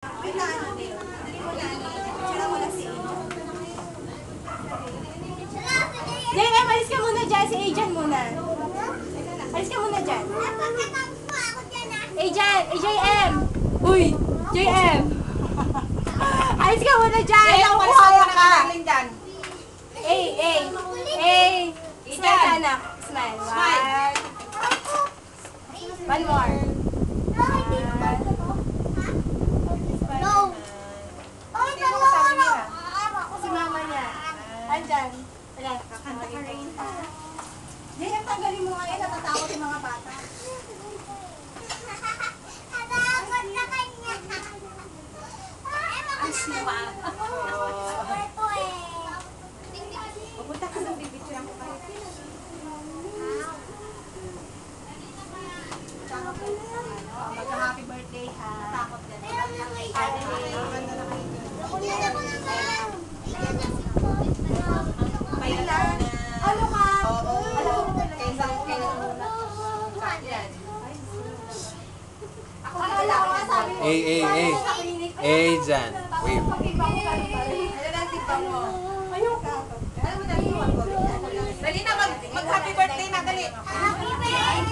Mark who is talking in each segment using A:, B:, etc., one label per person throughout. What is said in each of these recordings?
A: Wait lang, Dali mo na, picture mo na si Ajan. JM, alis ka muna dyan. Si Ajan muna. Alis ka muna dyan. Ajan, AJM. Uy, JM. Alis ka muna dyan. Nakukuha ka. Smile ka, anak. Smile. One more. Si mama niya. Andyan. Wala, kakanta ka rin. JM, tanggalin mo nga yan. Natatakot yung mga bata.
B: Natakot na kanya.
A: Ang siwa.
B: Pupunta ka ng bibicture ako pa.
A: Magka-happy birthday, ha?
B: Takot din.
A: Ano ka?
C: Jan. Wave.
A: Dali na, mag-happy birthday na, dali.
B: Happy birthday,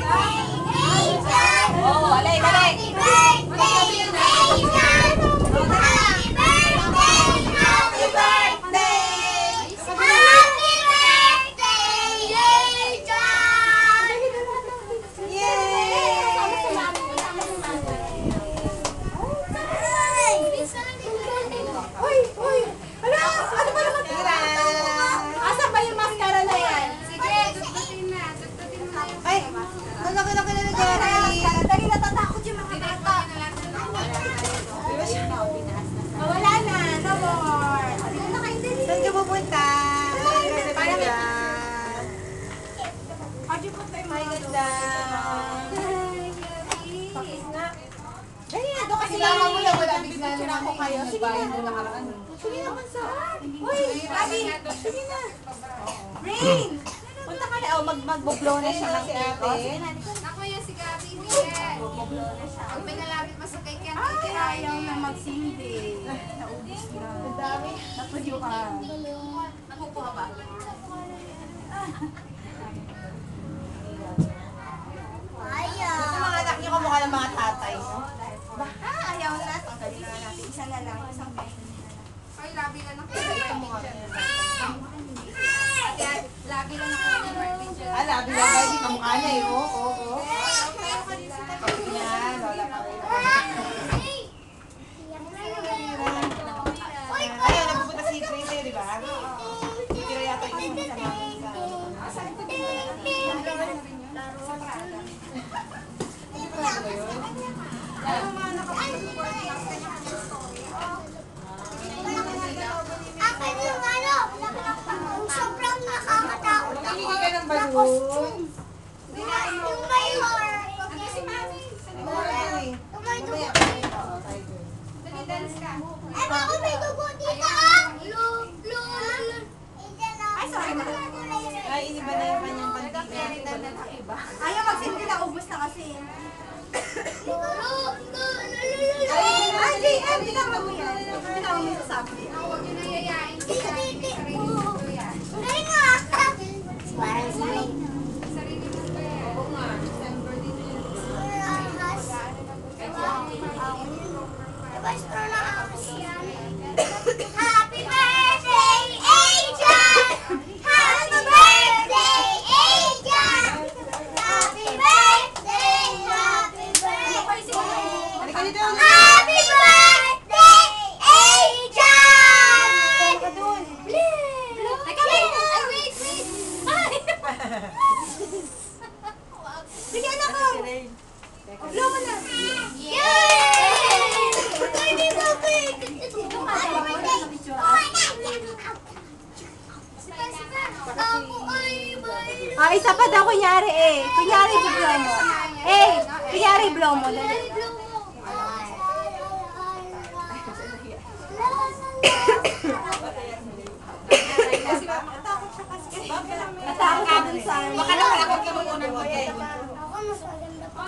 B: Ajan!
A: Oo, alay, alay.
B: Happy birthday, Ajan! Happy birthday! Happy birthday! Happy birthday, Ajan!
A: Uy, uy. Ano ba naman? Asan ba yung mascara na yan?
B: Ay, ang laki-laki na nag-aaral.
A: Dali, natatakot yung mga bata. Wala na, no more. Dito na kayo, dali.
B: Saan ka pupunta?
A: Aji po tayo mga
B: Ganda.
A: Dali, doon kasi tama mo lang. Wala bibigyan ako kayo. Sige na. Sige naman sa. Uy, Gabi. Sige na. Rain. Punta ka na. Mag-blow na siya ng cake.
D: Ako yan si Gabi, Miguel. Pag may nalapit masakay ka,
A: Ay, ayaw na magsindi. Naubos na. Natuyo ka.
D: Nakupo ka ba?
B: Ito mga anak niyo kamukha ng mga tatay.
A: Ayaw na. Tanggalin na natin. Isa na lang. Isang beses.
D: Ay, labi lang ako. Labi lang ako ng birthday dyan.
B: Labi lang ba? Hindi kamukha niya eh. Oo. Yan, lola pa rin. Ayun, nagpupunta si Grace eh, di ba? Tira yata yung isa namin sa...
E: Akin yung ano, sobrang nakakatakot ako.
B: Hindi ka ng balon.
E: Yung mayor.
D: Dali-dance ka.
E: Ay, bakit may dugo dito ah?
A: Ay, sorry na.
B: Ay, iniba na yung kanyang pandila.
A: Ayaw magsindi na. Ubus na kasi. Ay, JM. Binawa mo yan. Binawa mo yung sasabi.
D: Huwag yun na yayain.
E: Galing nga. Parang saling.
D: Sarili mo ba yan? Oo nga. December dito yun.
E: Diba, straw na ako siya. Happy birthday, Ajan! Happy birthday, Ajan! Happy birthday, happy birthday!
B: Halika dito.
E: Happy birthday, Ajan!
A: Teka, wait. Ay, wait. Sige, anak ko. Blow mo na.
E: Yay! Hindi mo
A: Isa pa daw, kunyari eh. Kunyari, blow mo. Kunyari, blow mo. Dali. Natakot ka dun sa...
B: Baka naman ako kinukunan mo yan.
E: Ako mas maganda pa.